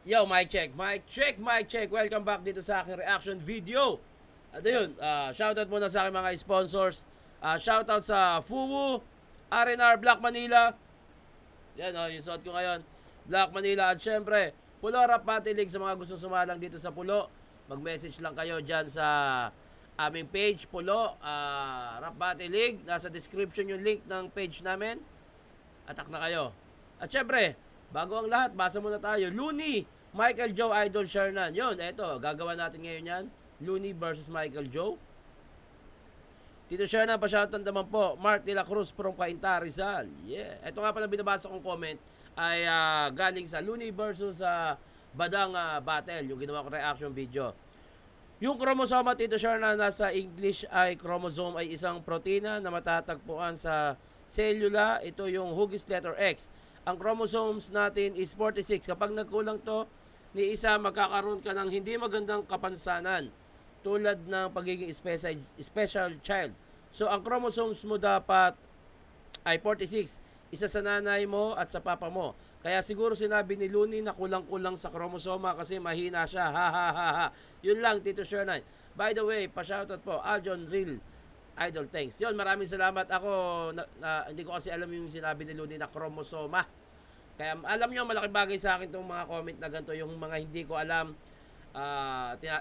Yo, mic check, mic check, mic check. Welcome back dito sa aking reaction video. At ayun, shoutout muna sa aking mga sponsors. Shoutout sa Fuwu, R&R Black Manila. Yan yung suot ko ngayon. Black Manila. At syempre, Pulo Rap Battle League sa mga gustong sumalang dito sa Pulo. Mag-message lang kayo dyan sa aming page, Pulo Rap Battle League. Nasa description yung link ng page namin. Attack na kayo. At syempre, bago ang lahat, basa muna tayo. Looney, Michael Joe, Idol Shernan. Yun, eto, gagawa natin ngayon yan. Looney versus Michael Joe. Tito Shernan, pa-shoutout naman po. Mark de la Cruz from Cainta, Rizal. Yeah. Ito nga pala binabasa kong comment ay galing sa Looney versus Badang Battle, yung ginawa ko reaction video. Yung chromosome, Tito Shernan, nasa English ay chromosome ay isang protina na matatagpuan sa cellula. Ito yung hugis letter X. Ang chromosomes natin is 46. Kapag nagkulang to ni isa, magkakaroon ka ng hindi magandang kapansanan tulad ng pagiging special child. So, ang chromosomes mo dapat ay 46. Isa sa nanay mo at sa papa mo. Kaya siguro sinabi ni Looney na kulang-kulang sa chromosoma kasi mahina siya. Ha ha ha ha. Yun lang, Tito Shernan. By the way, pa-shoutout po, Aljon Real Idol, thanks. Yun, maraming salamat. Ako, hindi ko kasi alam yung sinabi ni Looney na chromosoma. Kaya alam nyo, malaking bagay sa akin itong mga comment na ganito. Yung mga hindi ko alam,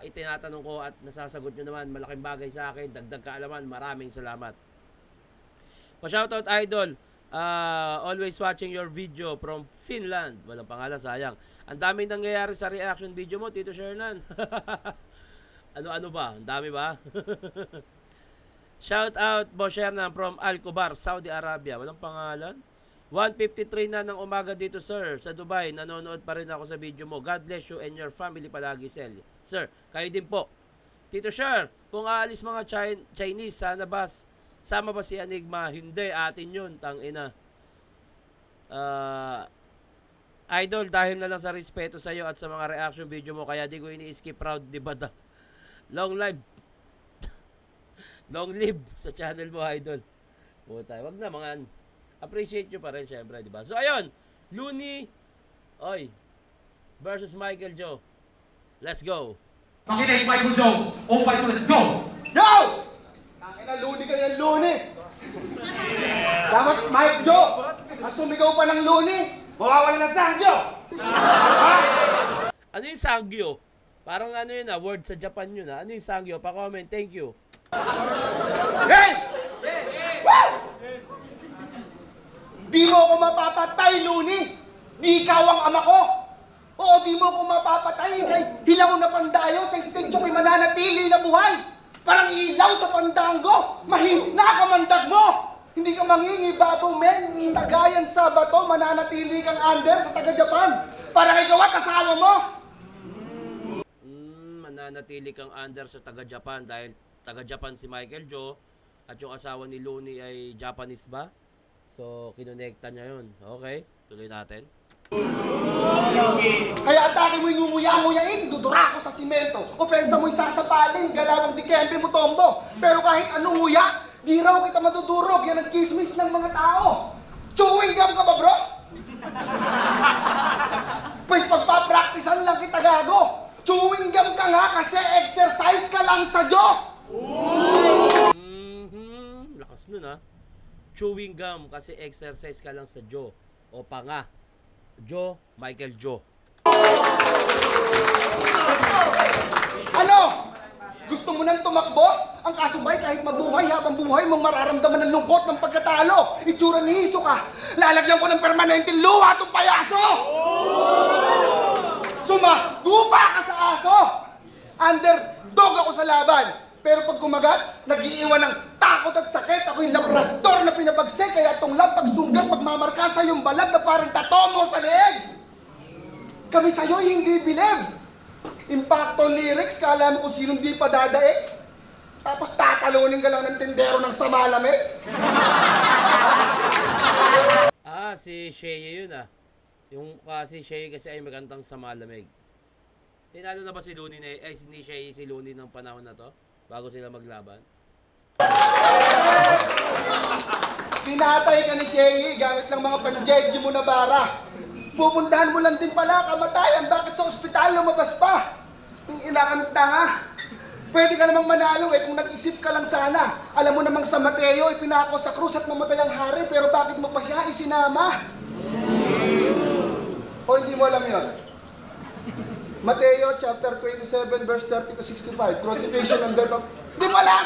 itinatanong ko at nasasagot nyo naman. Malaking bagay sa akin. Dagdag kaalaman. Maraming salamat. Pa-shoutout, Idol. Always watching your video from Finland. Walang pangalan, sayang. Ang daming nangyayari sa reaction video mo, Tito Shernan. Ano-ano ba? Ang dami ba? Shout out, Boss Shernan from Al-Kubar, Saudi Arabia. Walang pangalan. 1:53 na ng umaga dito, sir. Sa Dubai, nanonood pa rin ako sa video mo. God bless you and your family palagi, sir. Kayo din po. Tito Sher, kung aalis mga Chinese, sama ba si Enigma? Hindi, atin yun, tangina. Idol, dahil na lang sa respeto sa iyo at sa mga reaction video mo, kaya di ko ini-skip proud, di ba? Long live. Long live sa channel mo, Idol. Puta, wag na mga appreciate nyo pa rin, syempre, di ba? So, ayun, Looney, versus Michael Joe. Let's go. Makinig, Michael Joe. Oh, fight, let's go. Yo! Tangina, Looney kayo ng Looney. Dapat, Mike Joe, ang sumigaw pa ng Looney, mawawala ng Sangyo. Ano yung Sangyo? Parang ano yun word sa Japan yun Ano yung Sangyo? Pa-comment, thank you. Hey! Woo! Di mo ako mapapatay, Looney. Di ikaw ang ama ko. Oo, di mo ako mapapatay. Kay hilaw na pandayo sa stage ko'y mananatili na buhay. Parang ilaw sa pandango. Mahina ka mandag mo. Hindi ka mangingibabaw, men. Itagayan sa bato, mananatili kang under sa taga-Japan. Parang ikaw at asawa mo. Mananatili kang under sa taga-Japan dahil taga-Japan si Michael Joe at yung asawa ni Looney ay Japanese ba? So, kinonekta niya yun. Okay, tuloy natin. Kaya atake mo yung nguya-nguyain, idudura ko sa simento. Opensa mo'y sasapalin, galawang dikembe mo tombo. Pero kahit anong nguya, di raw kita matudurog. Yan ang chismis ng mga tao. Chewing gum ka ba, bro? Pues pagpapraktisan lang kita, gago. Chewing gum ka nga kasi exercise ka lang sa Diyo. Lakas nun Chewing gum kasi exercise ka lang sa Joe. O pa nga, Joe, Michael Joe. Ano? Gusto mo nang tumakbo? Ang kasubay kahit mabuhay habang buhay mong mararamdaman ng lungkot ng pagkatalo. Itsura ni Hiso ka. Lalagyan ko ng permanente luha itong payaso! Sumagupa ka sa aso! Underdog ako sa laban. Pero pag kumagat, nag-iiwan ng takot at sakit. Ako'y labrador na pinabagsik. Kaya itong lampag sunggat pagmamarka sa iyong balat na parang tato mo sa leeg. Kami sa'yo'y hindi bilib. Impacto lyrics, kala mo kung sinong di pa dadaig. Tapos tatalunin ka lang ng tindero ng samalamig. Si Shea yun Yung si Shea kasi ay magandang sa malamig. Tinalo na ba si Looney ni Shea si Looney ng panahon na to? Bago sila maglaban? Pinatay ka ni Shea gamit ng mga panjeji mo na bara. Pupuntahan mo lang din pala, kamatayan. Bakit sa ospital lumabas pa? Yung ilangan ng tanga. Pwede ka namang manalo kung nag-isip ka lang sana. Alam mo namang sa Mateo, ipinako sa krus at mamatay ang hari, pero bakit mo pa siya isinama? O hindi mo alam yun? Mateo chapter 27 verse 30 to 65, crucifixion and death of... Di mo alam!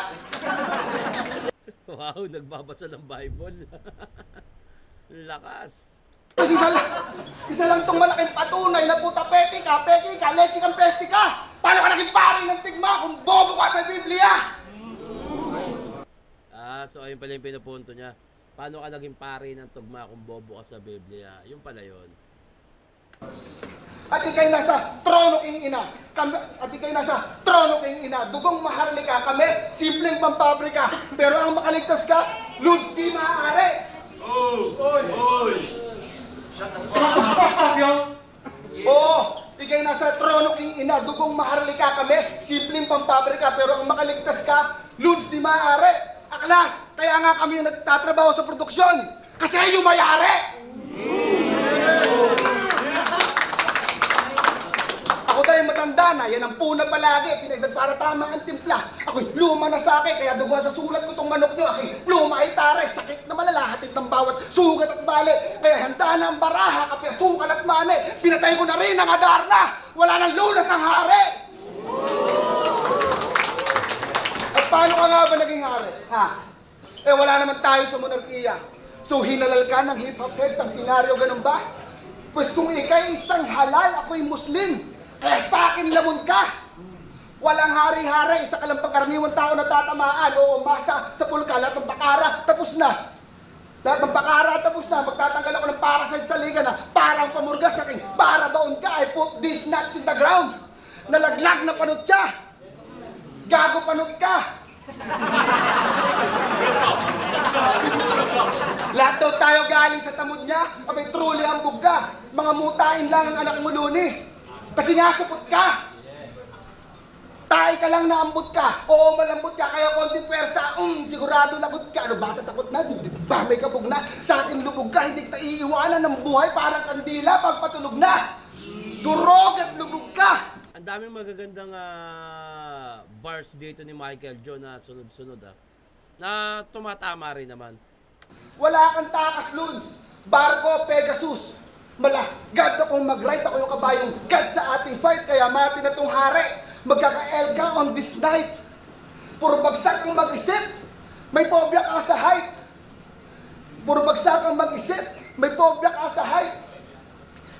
Wow, nagbabasa ng Bible. Lakas. Kasi isa lang itong malaking patunay na puta peki ka, leche kang pesti ka. Paano ka naging pari ng tigma kung bobo ka sa Biblia? So ayun pala yung pinupunto niya. Paano ka naging pari ng tugma kung bobo ka sa Biblia? Yung pala yun. At ikay nasa trono king ina. At ikay nasa trono king ina. Dugong maharlika kami, simpleng pampabrika. Pero ang makaligtas ka, Lods di maaari. Shut the fuck up, yo! Oo, ikay nasa trono king ina. Dugong maharlika kami, simpleng pampabrika. Pero ang makaligtas ka, Lods di maaari. Aklas, kaya nga kami yung nagtatrabaho sa produksyon. Kasi yung mayari. Ako dahil matanda na, yan ang puna palagi, pinagdag para tama ang timpla. Ako'y luma na sa akin, kaya dugo sa sulat ko itong manok nyo. Ako'y luma ay taray, sakit na malalahatid ng bawat sugat at bali. Kaya handa na ang baraha, kapya sukal at mani. Pinatay ko na rin ang Adarna, wala nang lunas ang hari. At paano ka nga ba naging hari? Ha? Eh wala naman tayo sa monarkiya. So hinalal ka ng hip-hop heads ang senaryo, ganun ba? Pues kung ikay isang halal, ako'y Muslim. Kaya sa akin lamon ka. Walang hari-hari, isa ka lang pagkaraniwang tao na tatamaan. Oo, masa sa pulka, lahat ng pakara, tapos na. Lahat ng pakara, tapos na. Magtatanggal ako ng parasite sa liga na parang pamurgas sa akin. Para baon ka, I put these nuts in the ground. Nalaglag na panot siya. Gago panot ka. Lahat daw tayo galing sa tamod niya. Abay, truly hambog ka. Mga mutain lang ang anak mo luni. Kasi nga supot ka. Tayo ka lang naambot ka. Oo, malambot ka. Kaya konti pwersa. Sigurado lagot ka. Ano ba? Takot na. Ba, may kabog na. Sa akin lubog ka. Hindi kita iiwanan ng buhay. Parang kandila pagpatulog na. Durog at lubog ka. Ang daming magagandang bars dito ni Michael Joe na sunod-sunod na tumatama rin naman. Wala kang takas, Lud. Barko, Pegasus. God akong mag-right. Ako yung kabayong God sa ating fight. Kaya mati na tong hari. Magkaka-elga on this night. Puro bagsak ang mag-isip. May phobia ka sa height. Puro bagsak ang mag-isip. May phobia ka sa height.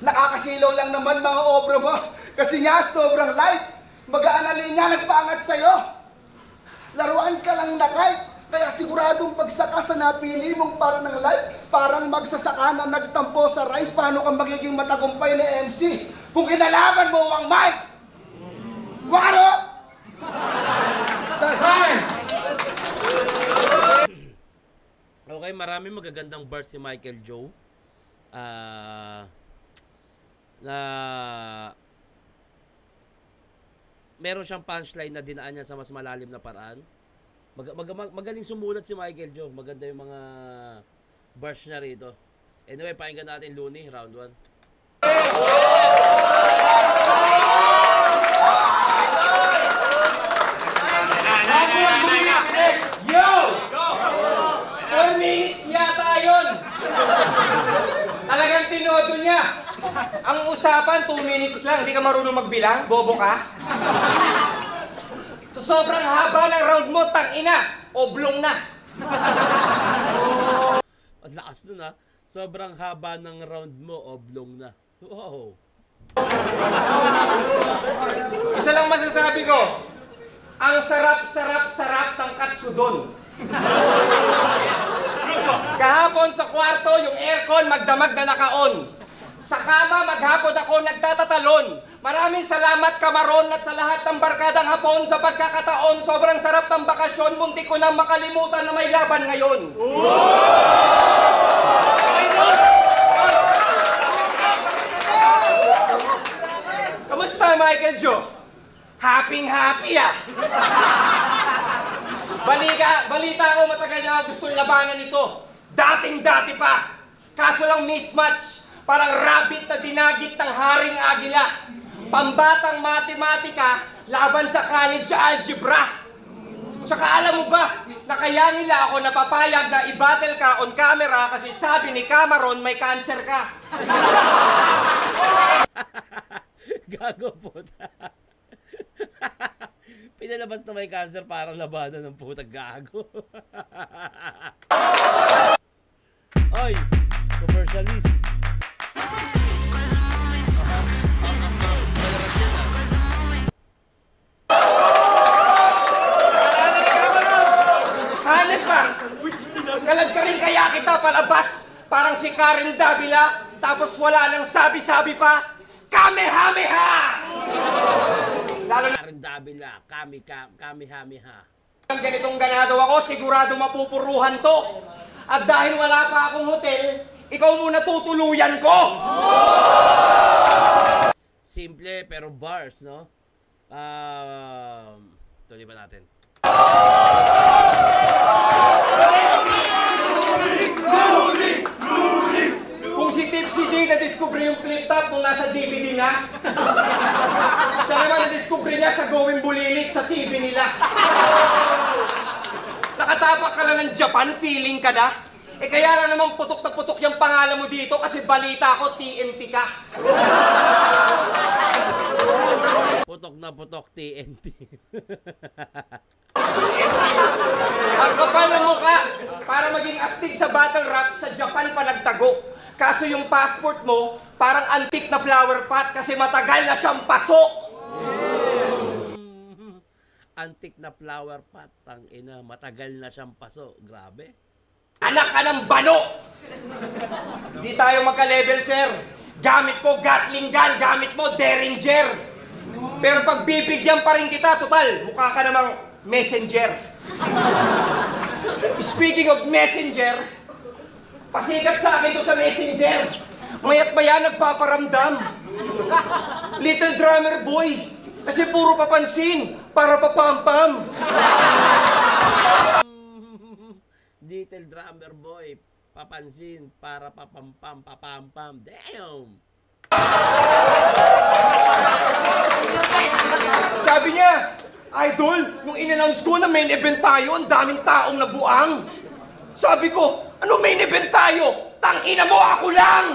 Nakakasilaw lang naman mga obra mo. Kasi nga, sobrang light. Mag-aanalin niya, nagpaangat sa'yo. Laruan ka lang na kahit. Kaya siguradong pagsaka sa napili mong parang ng life, parang magsasaka na nagtampo sa rice. Paano kang magiging matagumpay na MC? Kung kinalaban mo ang mic! Guaro! Okay, marami magagandang bars si Michael Joe. Na meron siyang punchline na dinaan niya sa mas malalim na paraan. Magaling sumulat si Michael Joe. Maganda yung mga bars niya rito. Anyway, pakinggan natin Looney, round 1. Yo! 4 minutes yata yun! Talagang tinodo niya. Ang usapan, 2 minutes lang. Hindi ka marunong magbilang? Bobo ka? Sobrang haba ng round mo, tangina. Oblong na. Ang lakas nun Sobrang haba ng round mo, oblong na. Wow. Isa lang masasabi ko. Ang sarap ng katsudon. Kahapon sa kwarto, yung aircon magdamag na naka-on. Sa kama, maghapon ako nagtatatalon. Maraming salamat, Kamaron, at sa lahat ng barkadang hapon sa pagkakataon. Sobrang sarap ng bakasyon. Muntik ko nang makalimutan na may laban ngayon. Kamusta, Michael Joe? Happy Balita ko matagal na gustong labanan ito. Dating-dati pa. Kaso lang mismatch. Parang rabbit na dinagit ng haring agila. Pambatang matematika laban sa college algebra. Tsaka alam mo ba, na kaya nila ako napapayag na i-battle ka on camera kasi sabi ni Cameron may cancer ka. Gago puta. Pinalabas na may cancer para labanan ng puta gago. Oy, commercialist. Hanip ka! Kalag ka rin kaya kita palabas parang si Karen Davila tapos wala nang sabi-sabi pa Kamehameha! Lalo na Karen Davila, Kamehameha. ang ganitong ganado ako, sigurado mapupuruhan to. At dahil wala pa akong hotel, ikaw muna tutuluyan ko! Simple pero bars, no? Tuloy pa natin. Kung si Tipsy D na-discover yung flip top nung nasa DVD na, siya naman na-discover niya sa Going Bulilit sa TV nila. Nakatapak ka lang ng Japan, feeling ka na? Eh kaya lang naman putok na putok yung pangalan mo dito kasi balita ko TNT ka. Putok na putok TNT. Ang kapal ng mukha, para maging astig sa battle rap, sa Japan pa nagtago. Kaso yung passport mo, parang antique na flower pot kasi matagal na siyang paso. Antik na flower pot, tang ina, matagal na siyang paso. Grabe. Anak ka ng bano! Di tayo magka-level, sir. Gamit ko Gatling gun, gamit mo Derringer. Pero pag bibigyan pa rin kita, total, mukha ka namang messenger. Speaking of messenger, pasikat sa akin to sa messenger. Mayat maya nagpaparamdam. Little drummer boy. Kasi puro papansin, para papampam. Little drummer boy, papansin, para papampam, papampam. Damn! Sabi niya, Idol, nung in-announce ko na main event tayo, ang daming taong nabuang. Sabi ko, ano main event tayo? Tangina mo, ako lang!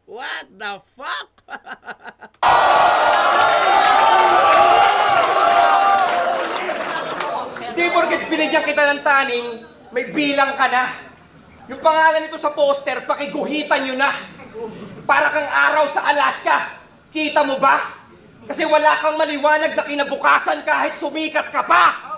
What the fuck? Di porket binigyan kita ng taning, may bilang ka na. Yung pangalan nito sa poster, pakiguhitan nyo na. Para kang araw sa Alaska. Kita mo ba? Kasi wala kang maliwanag na kinabukasan kahit sumikat ka pa.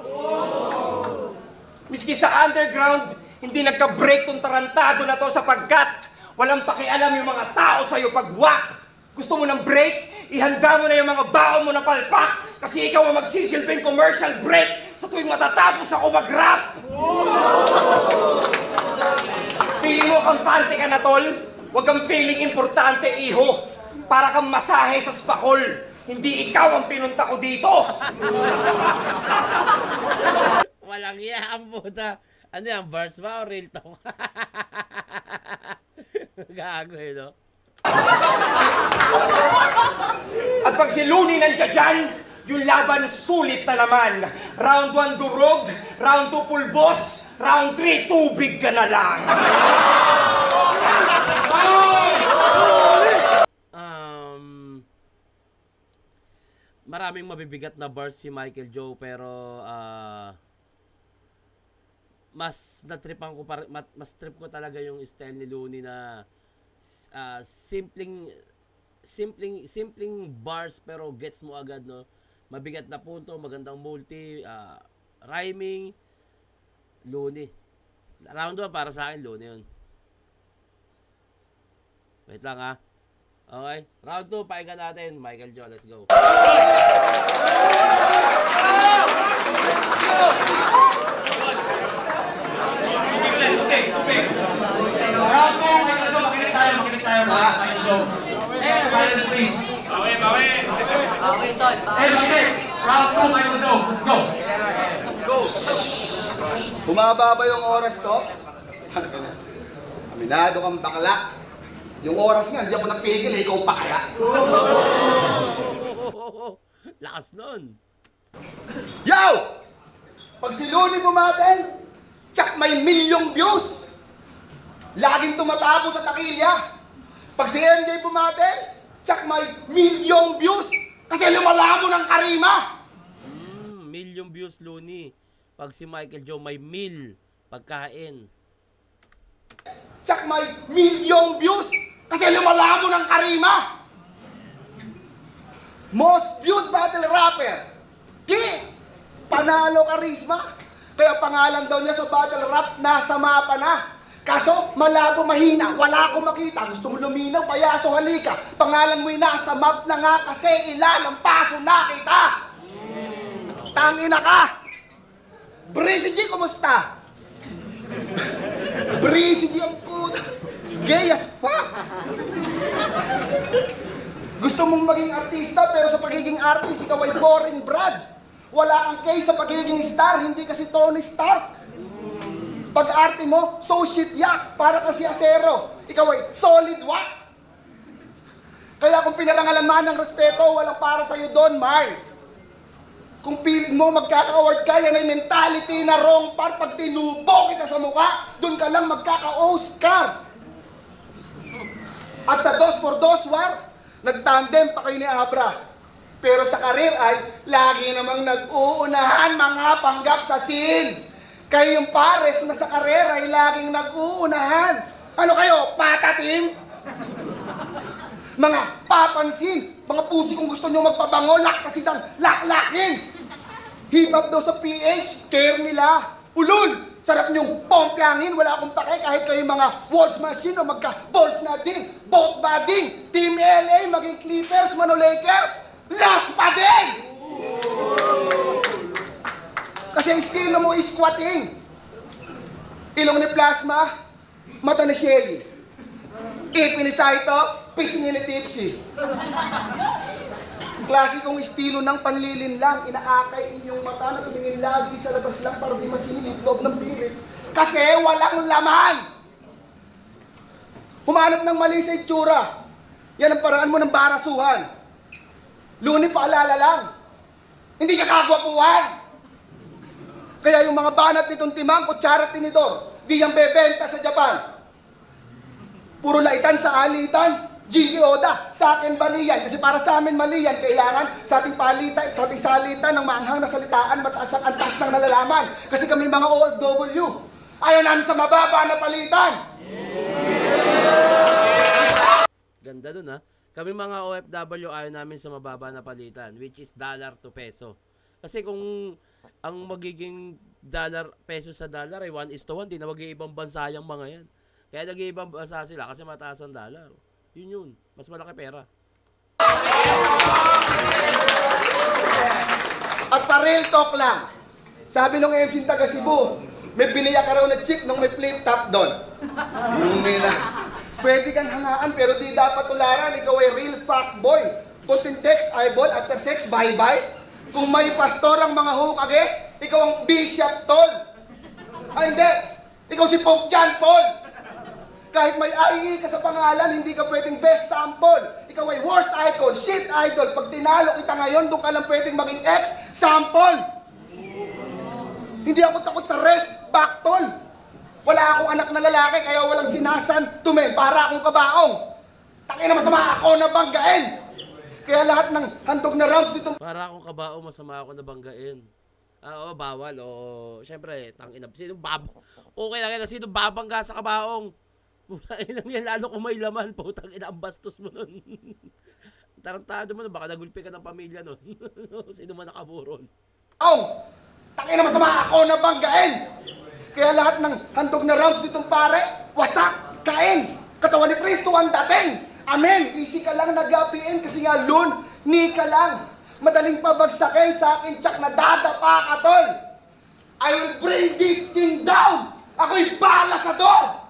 Miski sa underground, hindi nagka-break tong tarantado na to sapagkat walang pakialam yung mga tao sa'yo pag whack. Gusto mo ng break? Ihanda mo na yung mga baon mo na palpak kasi ikaw ang magsisilbing commercial break sa tuwing matatapos ako mag-rap. Feeling mo kampante ka na, tol? Huwag kang feeling importante, iho. Para kang masahe sa spakol. Hindi ikaw ang pinunta ko dito. Walang iya ang puta. Ano yan, verse ba o real talk? Gago eh, no? At pag si Looney nandiyan dyan, yung laban sulit na naman. Round 1 durog, round 2 pulbos, round 3 tubig ka na lang. Maraming mabibigat na bars si Michael Joe pero mas natripan ko mas trip ko talaga yung style ni Looney na simpleng bars pero gets mo agad, no? Mabigat na punto, magandang multi, rhyming. Looney. Round 1 para sa akin, Looney yun. Wait lang ha. Okay, round 2, pakinggan natin. Michael Joe, let's go. Round 4, Michael Joe, makinig tayo, Michael Joe. Silence, please. Bawi. Round 2, Michael Joe, let's go. Bumaba ba yung oras ko? Aminado kang bakla. Yung oras nga, hindi ako napigil, eh, ikaw pa kaya? Lakas nun. Yo! Pag si Looney bumaten, tsak may milyong views. Laging tumatabo sa takilya. Pag si MJ bumaten, tsak may milyong views. Kasi lumalamo ng karima. Milyong views, Looney. Pag si Michael Joe may meal pagkain. Tsak may milyong views. Kasi lumalamo ng karima. Most viewed battle rapper. King. Panalo karisma. Kaya pangalan daw niya sa battle rap, nasa mapa na. Kaso, malabo mahina, wala akong makita. Gusto mo luminaw, payaso halika. Pangalan mo'y nasa map na nga kasi ilalang paso na kita. Tangina ka. Breezy G, kumusta? Breezy G ang puta. Gay as fuck. Gusto mong maging artista pero sa pagiging artist ikaw ay boring brad. Wala kang case sa pagiging star, hindi kasi Tony Stark. Pag arte mo, so shit yak, para kasi asero. Ikaw ay solid wak. Kaya kung pinarangalan man ng respeto, walang para sa'yo doon, Mark. Kung piling mo magkaka-award ka, yan ay mentality na wrong par. Pag tinubo kita sa mukha, doon ka lang magkaka-Oscar. At sa 2x2 war, nagtandem pa kayo ni Abra. Pero sa karir ay lagi namang nag-uunahan mga panggap sa scene. Kayo yung pares na sa karir ay laging nag-uunahan. Ano kayo, pata team? Mga papansin, mga pusi kung gusto nyo magpabango, lakkasitan, laklakin. Hip-hop daw sa PH, care nila. Ulul, sarap nyong pompyangin, wala akong pake kahit kayo mga words machine o magka-balls na din. Both bading, Team LA, maging Clippers, Mano Lakers, lost pa din! Kasi ang estilo mo is squatting. Ilong ni Plasma, mata ni Shelly. Ipin ni Saito, pisingin ni Tipsy. Klasikong estilo ng panlilin lang, inaakay inyong mata na tumingin lagi sa labas lang para di masilip loob ng birit. Kasi walang laman! Humanap ng mali sa itsura. Yan ang paraan mo ng barasuhan. Looney, paalala lang. Hindi ka kagwapuhan. Kaya yung mga banat nitong timang, kutsara at tinidor, di yan bebenta sa Japan. Puro laitan sa alitan. G.E. Oda, sa akin mali yan. Kasi para sa amin mali yan, kailangan sa ating palitan, sa ating salitan ng maanghang na salitaan, mataas ang antas ng nalalaman. Kasi kami mga OFW, ayaw namin sa mababa na palitan. Ganda dun ha. Kami mga OFW ayaw namin sa mababa na palitan, which is dollar to peso. Kasi kung ang magiging dollar, peso sa dollar ay 1:1, di na mag-iibang bansa yung mga yan. Kaya nag-iibang bansa sila kasi mataas ang dollar. Yun. Mas malaki pera. At pa-real talk lang. Sabi nung MC taga Cebu, may biniyak ka raw na chick nung may flip top doon. Yung nila. Pwede kang hangaan pero di dapat tularan. Ikaw ay real fuckboy. Content text, eyeball, after sex, bye-bye. Kung may pastor ang mga hukage, ikaw ang bishop tol. Ay hindi. Ikaw si Pope John Paul. Kahit may IE ka sa pangalan, hindi ka pwedeng best sample. Ikaw ay worst icon, shit idol. Pag tinalo kita ngayon, doon ka lang pwedeng maging ex sample. Hindi ako takot sa rest, baktol. Wala akong anak na lalaki, kaya walang sinasan tumen para akong kabaong. Takin na masama ako na banggain. Kaya lahat ng handog na rounds dito. Para akong kabao, masama ako nabanggain. Oo, bawal. O, syempre, tangina. Sino okay lang yan. Sino babangga sa kabaong? Putang ina yan, lalo kung may laman, putang ina, ang bastos mo nun. Tarantado mo nun, baka nagulpi ka ng pamilya nun. Sino man nakaburon. Takin na masama ako na banggain. Kaya lahat ng handog na rounds ditong pare, wasak, kain. Katawan ni Kristo ang dating. Amen. Easy ka lang nag-apiin kasi nga loon, ni ka lang. Madaling pabagsakin sa akin, tsak na dadapa ka, tol. I will bring this thing down. Ako'y balasador.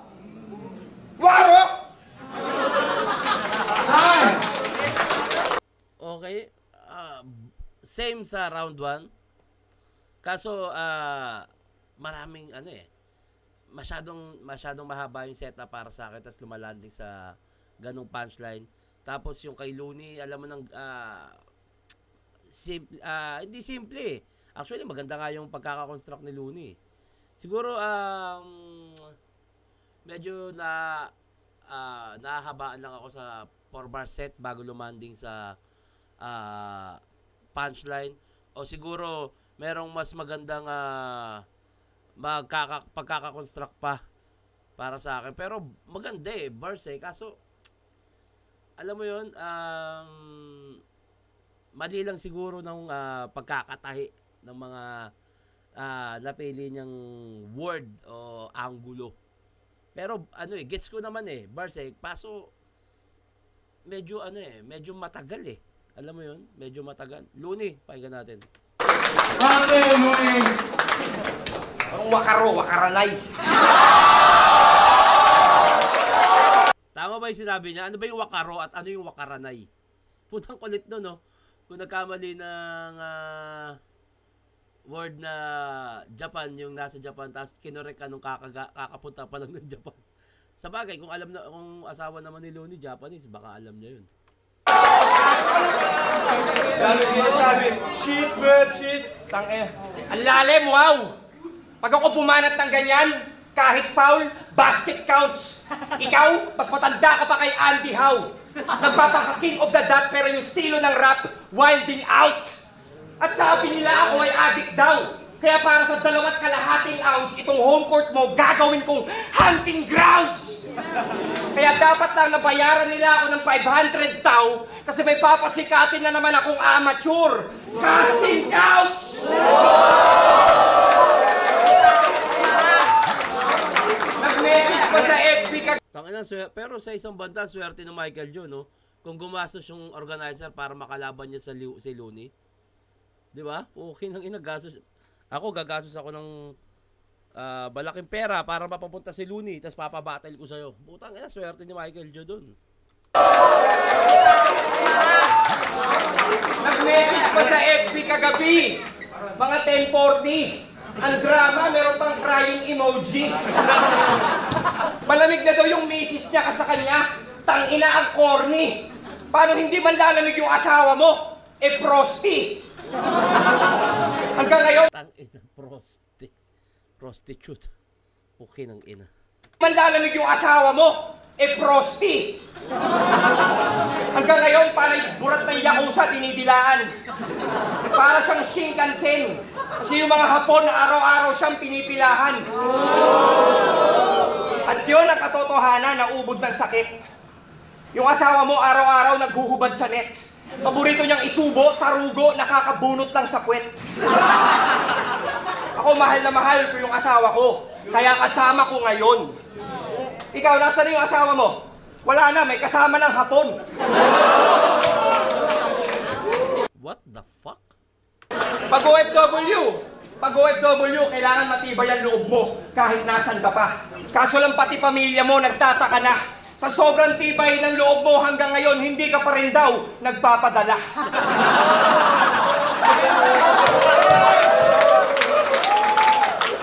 Waro! Okay. Same sa round 1. Kaso, maraming masyadong mahaba yung setup para sa akin, tapos lumalanding sa ganung punchline. Tapos yung kay Looney, alam mo nang simple, hindi simple eh. Actually maganda nga yung pagkaka-construct ni Looney. Siguro medyo nahahabaan lang ako sa 4-bar set bago lumanding sa punchline, o siguro merong mas magandang pagkaka-construct pa para sa akin. Pero maganda eh, bars eh. Kaso alam mo yun, mali lang siguro ng pagkakatahi ng mga napili niyang word o angulo. Pero gets ko naman eh, bars eh. Paso medyo medyo matagal eh. Alam mo yun, medyo matagal. Looney, pakinggan natin. Looney! Ang wakaranay. Tama ba yung sinabi niya? Ano ba yung wakaro at ano yung wakaranay? Putang kulit no, no? Kung nagkamali ng word na Japan, yung nasa Japan, tapos kinorek ka nung kakapunta pa lang ng Japan. Sa bagay, kung asawa naman ni Looney Japanese, baka alam niya yun. Lalo sinasabi, shit, bird, shit. Tangina. Ang lalim, wow! Pag ako pumanat ng ganyan, kahit foul, basket counts. Ikaw, mas matanda ka pa kay Andy Howe. Nagpapaka-king of the dot, pero yung estilo ng rap, wilding out. At sabi nila ako ay addict daw. Kaya para sa 2.5 ounce, itong home court mo, gagawin kong hunting grounds. Kaya dapat lang nabayaran nila ako ng 500 tao kasi may papasikatin na naman akong amateur. Casting couch! Nag-message pa sa FB Pero sa isang banda, swerte ng Michael Joe, no? Kung gumastos yung organizer para makalaban niya si Looney. Di ba? Okay nang gagastos. Ako, gagastos ako ng malaking pera para mapapunta si Looney, tapos papabattle ko sa'yo. Putang ina, swerte ni Michael Joe dun. Nag-message pa sa FB kagabi, mga 10:40. Ang drama, meron pang crying emoji. Malamig na daw yung misis niya sa kanya. Tangina ang corny. Paano hindi man lalamig yung asawa mo? Prosti. Hanggang ngayon, Tangina, prostitute. Okay nang ina. man lalamig yung asawa mo? Prosti. Hanggang ngayon, parang burat ng Yakuza, dinidilaan. Para siyang Shinkansen. Kasi yung mga Hapon, araw-araw siyang pinipilahan. At yun ang katotohanan na ubod ng sakit. Yung asawa mo, araw-araw naghuhubad sa net. Paborito niyang isubo, tarugo, nakakabunot lang sa kwet. Ako, mahal na mahal ko yung asawa ko. Kaya kasama ko ngayon. Ikaw, nasa na yung asawa mo? Wala na, may kasama ng Hapon. What the fuck? Pag OFW, kailangan matibay ang loob mo kahit nasan ka pa. Kaso lang pati pamilya mo nagtataka na. Sa sobrang tibay ng loob mo hanggang ngayon, hindi ka pa rin daw nagpapadala.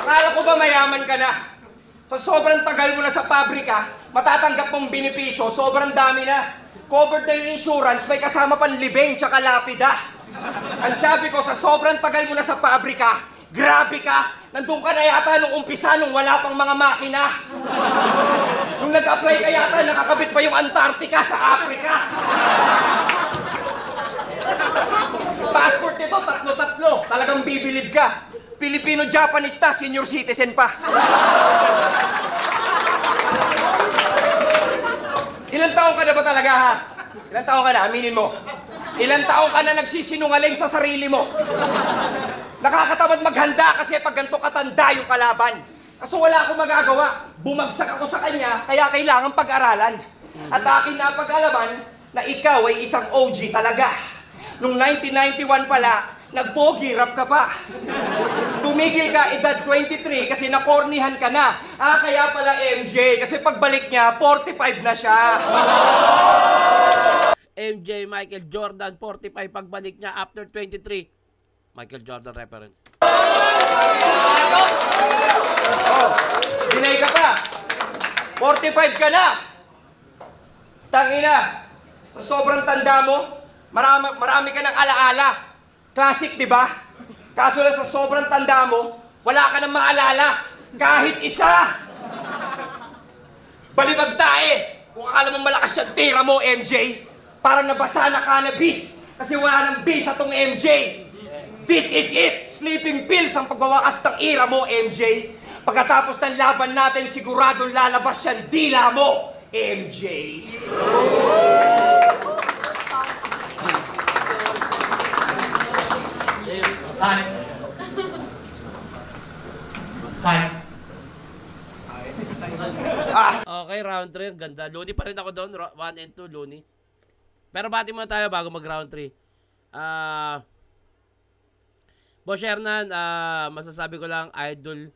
Akala ko ba mayaman ka na? Sa sobrang tagal mo na sa pabrika, matatanggap mong benepisyo, sobrang dami na. Covered na yung insurance, may kasama pang libing tsaka lapida. Ang sabi ko, sa sobrang tagal mo na sa pabrika, grabe ka, nandun ka na yata nung umpisa nung wala pang mga makina. Nung nag-apply ka yata, nakakabit pa yung Antarctica sa Africa. Passport nito, tatlo-tatlo, talagang bibilib ka. Filipino-Japanese ta, senior citizen pa. Ilang taong ka na ba talaga, ha? Ilang taong ka na? Aminin mo. Ilang taong ka na nagsisinungaling sa sarili mo. Nakakatamad maghanda kasi pag ganito katanda yung kalaban. Kaso wala akong magagawa. Bumagsak ako sa kanya, kaya kailangan pag-aralan. At akin na pag-alaman na ikaw ay isang OG talaga. Noong 1991 pala, nag-pogi rap ka pa. Tumigil ka edad 23 kasi nakornihan ka na. Kaya pala MJ, kasi pagbalik niya, 45 na siya. MJ Michael Jordan, 45 pagbalik niya after 23. Michael Jordan reference. Oh, dinay ka pa. 45 ka na. Tangina. Sobrang tanda mo. Marami ka ng alaala. Classic, di ba? Kaso lang sa sobrang tanda mo, wala ka nang maalala. Kahit isa. Balibag tae. Kung akala mo malakas yung tira mo, MJ, parang nabasa na cannabis. Kasi wala nang bis sa tong MJ. This is it! Sleeping pills ang pagbawakas ng ira mo, MJ. Pagkatapos ng laban natin, siguradong lalabas yan dila mo, MJ. Time. Time. Okay, round 3. Ang ganda. Looney pa rin ako doon. 1 and 2, Looney. Pero bati muna tayo bago mag round 3. Boss Hernan, masasabi ko lang, idol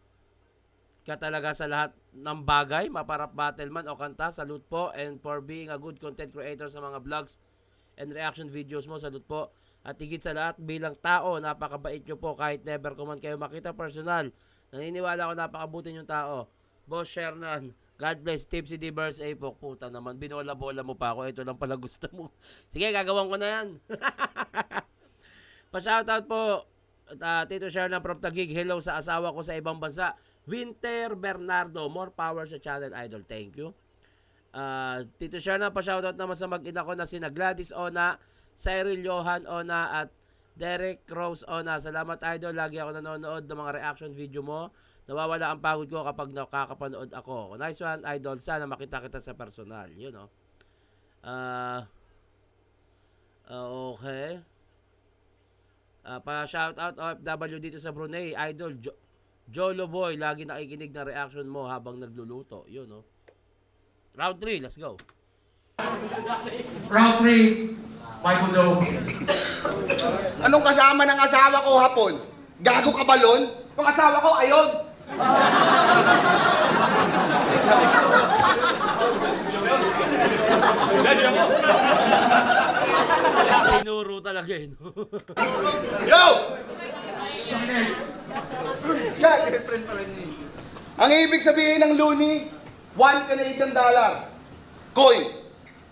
ka talaga sa lahat ng bagay. Maparap battleman o kanta. Salute po. And for being a good content creator sa mga vlogs and reaction videos mo. Salute po. At higit sa lahat, bilang tao, napakabait nyo po. Kahit never ko man kayo makita personal. Naniniwala ko napakabuti yung tao. Boss Hernan, God bless. Tipsy D verse A po. Puta naman, binola-bola mo pa ako. Ito lang pala gusto mo. Sige, gagawin ko na yan. Pa-shoutout po. Tito Shernan from Taguig. Hello sa asawa ko sa ibang bansa. Winter Bernardo. More power sa channel, idol. Thank you. Tito Shernan, pa-shoutout naman sa mag-ina ko na sina Gladys Ona, Cyril Johan Ona at Derek Rose Ona. Salamat, idol. Lagi ako nanonood ng mga reaction video mo. Nawawala ang pagod ko kapag nakakapanood ako. Nice one, idol. Sana makita kita sa personal. Yun, no? Okay. Pa-shoutout OFW dito sa Brunei. Idol, Jolo Boy. Lagi nakikinig na reaction mo habang nagluluto. Yun, no? Round 3, let's go. Round 3. Michael Joe. Anong kasama ng asawa ko hapon? Gago ka balon? Yung asawa ko, ayun. Tinuro talaga eh, no? Yo! Jack, ang ibig sabihin ng Looney, $1 Canadian. Coin.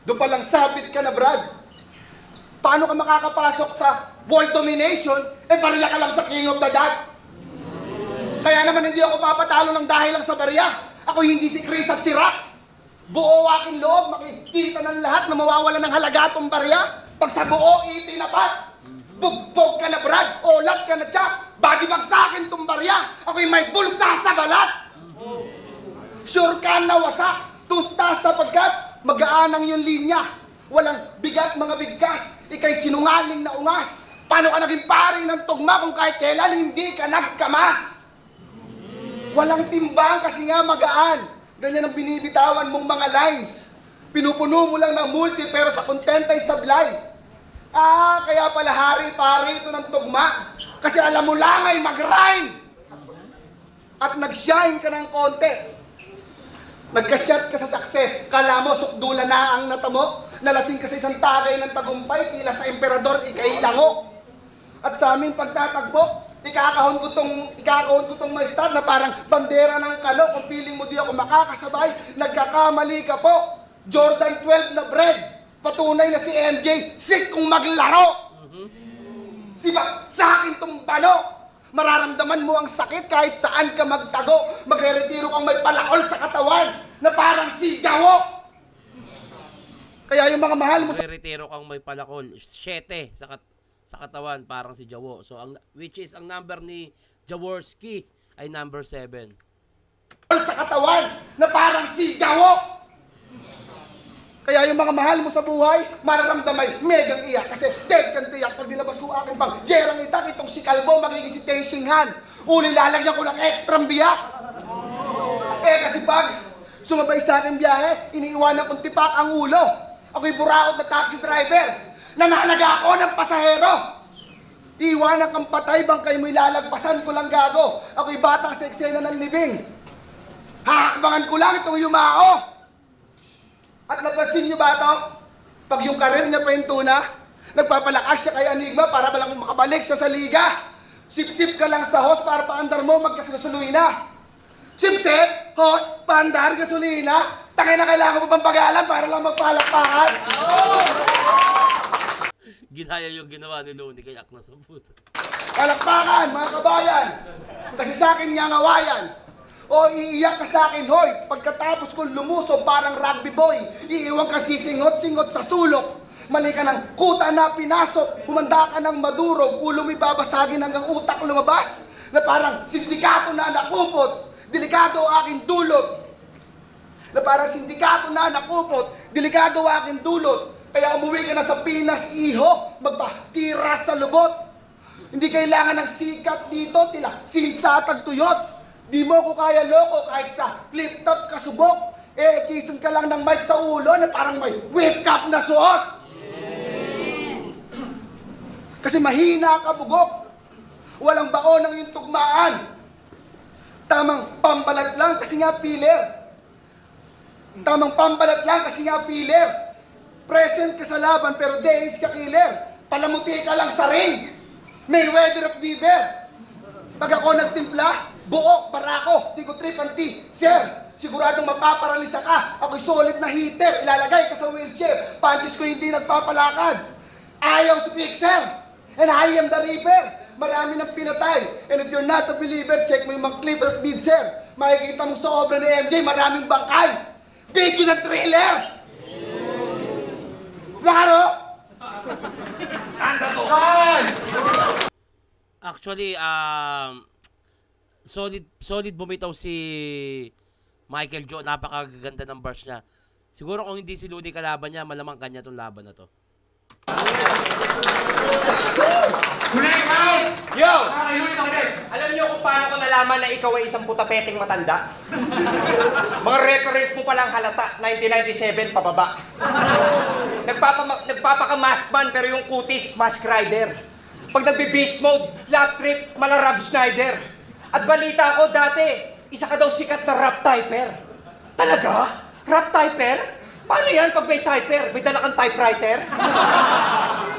Doon palang sabit ka na, Brad. Paano ka makakapasok sa world domination, barya ka lang sa King of the Dot? Kaya naman hindi ako papatalo ng dahil lang sa barya. Ako hindi si Chris at si Rax. Buo aking loob, makikita ng lahat na mawawala ng halaga tong barya. Pag sa buo, itinapat. Bugbog ka na, Brad. Olat ka na, Chap. Bagibag sa akin tong barya. Ako'y may bulsa sa balat. Sure ka na wasak. Tusta sapagkat mag-aanang yung linya. Walang bigat mga bigkas. Ika'y sinungaling na ungas. Paano ka naging pari ng tugma kung kahit kailan hindi ka nagkamas? Walang timbang kasi nga magaan. Ganyan ang binibitawan mong mga lines. Pinupuno mo lang ng multi pero sa content ay sablay. Kaya pala hari-pari ito ng tugma. Kasi alam mo lang ay mag-rhyme. At nag-shine ka ng konti. Nagka-shot ka sa success. Kala mo sukdula na ang natamo. Nalasing ka sa isang tagay ng tagumpay. Tila sa emperador, ikay lango. At sa aming pagtatagpo, ikakahon ko tong may star na parang bandera ng kalo. Kung feeling mo di ako makakasabay, nagkakamali ka po. Jordan 12 na bread. Patunay na si MJ, sick kung maglaro. Sa akin tong balo. Mararamdaman mo ang sakit kahit saan ka magtago. Magre-retiro kang may palakol sa katawan na parang si Jawo. Kaya yung mga mahal mo Magre-retiro kang may palakol. 7 sa katawan, parang si Jawo. So, which is ang number ni Jaworski ay number 7. Sa katawan na parang si Jawo. Kaya yung mga mahal mo sa buhay, mararamdaman megang iyak. Kasi dead kan tiyak pag nilabas ko aking bang gerang itak, itong si Kalbo magiging si Tenshinhan. Uli lalagyan ko ng extrang biyak. Kasi pag sumabay sa aking biyahe, iniiwanan kong tipak ang ulo. Ako'y buraot na taxi driver. Nananaga ako ng pasahero. Iiwanan kang patay, bang kayo mo'y lalagpasan ko lang gago. Ako'y bata sa eksena ng libing. Hahakbangan ko lang itong yumao. At napansin niyo ba ito? Pag yung karir niya pa yung tuna, nagpapalakas siya kay Enigma para balang makabalik siya sa liga. Sip-sip ka lang sa host para paandar mo magkasasulina. Sip-sip, host, paandar, gasolina. Tangay na kailangan mo bang pag-aalam para lang magpalakpakan? Ginaya yung ginawa ni Looney kay Akna sa puto. Palakpakan, mga kabayan! Kasi sa akin niya ngawayan. O iiyak ka sa akin, hoy! Pagkatapos kong lumuso parang rugby boy, iiwan ka sisingot-singot sa sulok. Mali ka ng kuta na pinasok, humanda ka ng madurog, ulo mo'y babasagin hanggang utak lumabas. Na parang sindikato na nakupot, delikado aking dulot. Na parang sindikato na nakupot, delikado aking dulot. Kaya umuwi ka na sa Pinas, iho, magpatira sa lubot. Hindi kailangan ng sikat dito, tila sinsatag tuyot. Di mo ko kaya loko kahit sa flip-top kasubok. Kisan ka lang ng mic sa ulo na parang may whip cap na suot. Kasi mahina ka bugok. Walang baon ng iyong tugmaan. Tamang pambalat lang kasi nga filler. Tamang pambalat lang kasi nga filler. Present ka sa laban pero days ka killer. Palamuti ka lang sa ring. Mayweather of Bieber. Pag ako nagtimpla, buok, barako, di ko trip anti. Sir, siguradong mapaparalisa ka. Ako'y solid na hitter. Ilalagay ka sa wheelchair. Panties ko hindi nagpapalakad. Ayaw si Pixel. And I am the Reaper. Marami nang pinatay. And if you're not a believer, check mo yung mga clip at bid, sir. Makikita mo sa obra ni MJ, maraming bangkay. Video ng thriller. Klaro? Actually, solid bumitaw si Michael Jo. Napakaganda ng bars niya. Siguro kung hindi si Looney kalaban niya, malamang kanya tong laban na to. Yo! Alam niyo kung paano ko nalaman na ikaw ay isang putapeting matanda? Mga reference mo palang halata, 1997 pababa. Nagpapaka-mask man pero yung kutis, mask rider. Pag nagbe-beast mode, lap trip, mala Rob Schneider. At balita ko dati, isa ka daw sikat na rap typer. Talaga? Rap typer? Paano yan pag may cypher? May dala kang typewriter?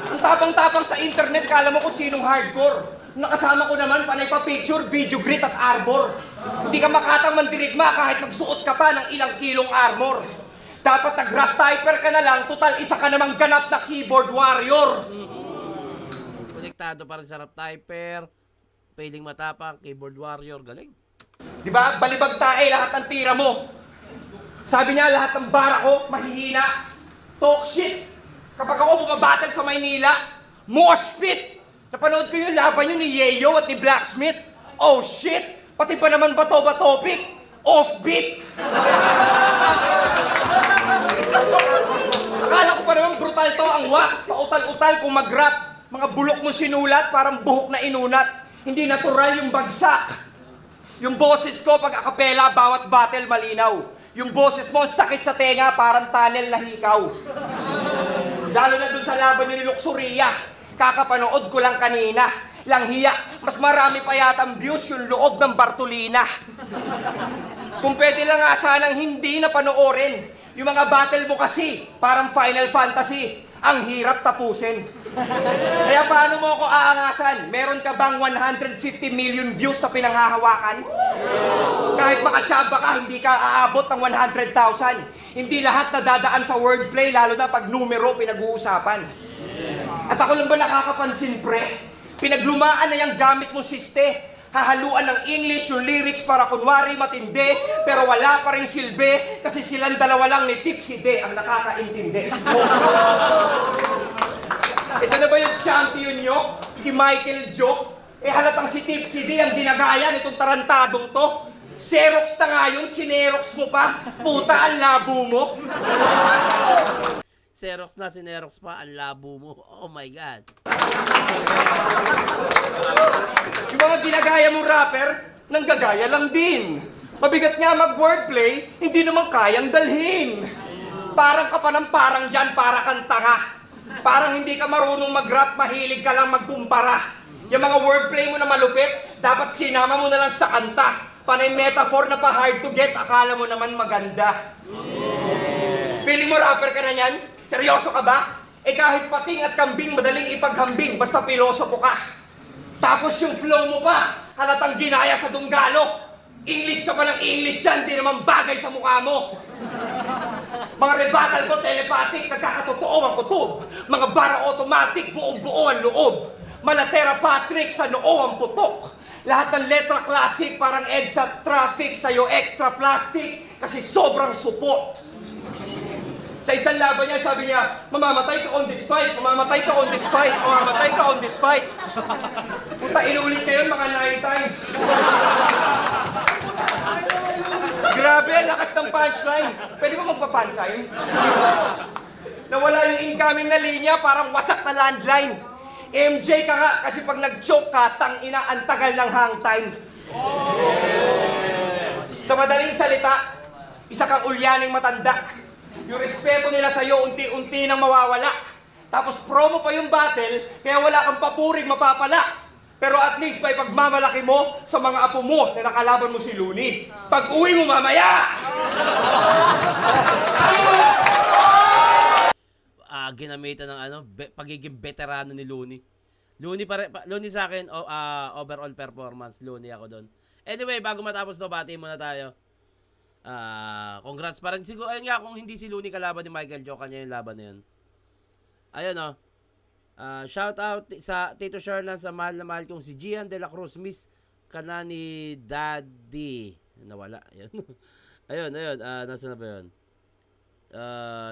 Ang tapang-tapang sa internet, kala mo kung sinong hardcore. Nakasama ko naman, panay pa picture, video grid at arbor. Hindi ka makatang mandirigma kahit magsuot ka pa ng ilang kilong armor. Dapat nag-rap typer ka na lang, total isa ka namang ganap na keyboard warrior. Konektado pa rin sa rap typer, pailing matapang, keyboard warrior, galing. Di ba? Balibag tae lahat ng tira mo. Sabi niya, lahat ng bara ko, mahihina. Talk shit. Kapag ako bumabatag sa Maynila, mosh pit. Napanood ko yung laban yun ni Yeo at ni Blacksmith. Oh shit! Pati pa naman bato-batopic. Offbeat. Akala ko pa naman brutal to ang wak. Pautal-utal kung mag-rap. Mga bulok mo sinulat, parang buhok na inunat. Hindi natural yung bagsak. Yung boses ko pag akapela, bawat battle malinaw. Yung boses mo, sakit sa tenga, parang tunnel na hikaw. Lalo na dun sa laban yun ni Luxuria. Kakapanood ko lang kanina. Langhiya, mas marami pa yatang views yung loob ng Bartolina. Kung pwede lang nga sanang hindi na panoorin. Yung mga battle mo kasi, parang Final Fantasy. Ang hirap tapusin. Kaya paano mo ako aangasan? Meron ka bang 150 million views na pinanghahawakan? Kahit makatsaba ka, hindi ka aabot ng 100,000. Hindi lahat nadadaan sa wordplay, lalo na pag numero pinag-uusapan. At ako lang ba nakakapansin, pre? Pinaglumaan na yung gamit mong siste. Hahaluan ng English yung lyrics para kunwari matindi, pero wala pa rin silbi kasi silang dalawa lang ni Tipsy D ang nakakaintindi. Ito na ba yung champion nyo? Si Michael Jo? Halatang si Tipsy D ang dinagaya nitong tarantadong to. Xerox na nga yun, sinerox mo pa. Puta, ang labo mo. Xerox na, sinerox pa, ang labo mo. Oh my God. Yung mga ginagaya mong rapper, nanggagaya lang din. Mabigat nga mag-wordplay, hindi naman kayang dalhin. Parang ka pa ng parang dyan, para kang tanga. Parang hindi ka marunong mag-rap, mahilig ka lang magkumpara. Yung mga wordplay mo na malupit, dapat sinama mo na lang sa kanta. Panay metaphor na pa hard to get, akala mo naman maganda. Feeling mo rapper ka na yan? Seryoso ka ba? Kahit pating at kambing madaling ipaghambing, basta pilosopo ka. Tapos yung flow mo pa, halatang ginaya sa Dunggalo. English ka pa ng English dyan, di naman bagay sa mukha mo. Mga rebuttal ko, telepathic, nagkakatotoo ang kutob. Mga bara automatic, buong-buo ang loob. Malatera Patrick, sa noo ang putok. Lahat ng letra classic, parang EDSA traffic, sa'yo extra plastic, kasi sobrang support. Sa isang laban niya, sabi niya, mamamatay ka on this fight, mamamatay ka on this fight, mamamatay ka on this fight. Puta, inuulit ko yun mga 9 times. Grabe, lakas ng punchline. Pwede mo magpa-punchline? Nawala yung incoming na linya, parang wasak na landline. MJ ka nga, kasi pag nag-choke ka, tang-ina, ang tagal ng hang time. Sa madaling salita, isa kang ulyaning matanda. Yung respeto nila sa'yo, unti-unti nang mawawala. Tapos promo pa yung battle, kaya wala kang papurig mapapala. Pero at least may pagmamalaki mo sa mga apo mo na nakalaban mo si Looney. Pag uwi mo mamaya! Ginamitan ng pagiging veterano ni Looney. Looney sa akin, overall performance, Looney ako doon. Anyway, bago matapos to, bati muna tayo. Congrats pa rin. Siguro, ayun nga, kung hindi si Looney kalaban ni Michael Joe, kanya yung laban na yun. Ayun shout out sa Tito Shernan, sa mahal na mahal kong si Gian de la Cruz. Miss ka na ni Daddy. Nawala. Ayun. Nasaan na ba yun?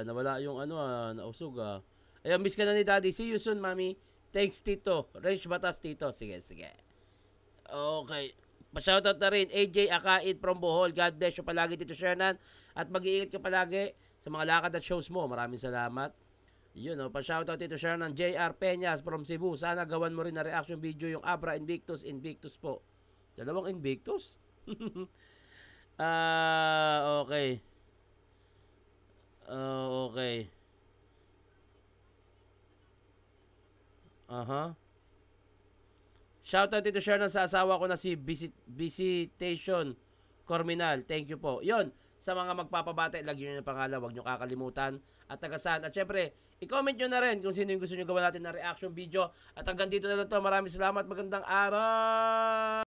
Nawala yung nausog Ayun, miss ka na ni Daddy. See you soon, Mami. Thanks, Tito. Range Batas, Tito. Sige. Okay. Pa-shoutout na rin, AJ Akaid from Bohol. God bless you palagi, Tito Shernan. At mag-iingat ka palagi sa mga lakad at shows mo. Maraming salamat. Yun, pa-shoutout, Tito Shernan. JR Peñas from Cebu. Sana gawan mo rin na reaction video yung Abra Invictus. Invictus po. Dalawang Invictus? Okay. Okay. Shoutout Tito Shernan sa asawa ko na si Visitation Corminal. Thank you po. Yon, sa mga magpapabate, lagyan nyo yung pangalan, huwag nyo kakalimutan. At tagasan. At syempre, i-comment nyo na rin kung sino yung gusto nyo gawa natin na reaction video. At hanggang dito na lang to. Maraming salamat. Magandang araw!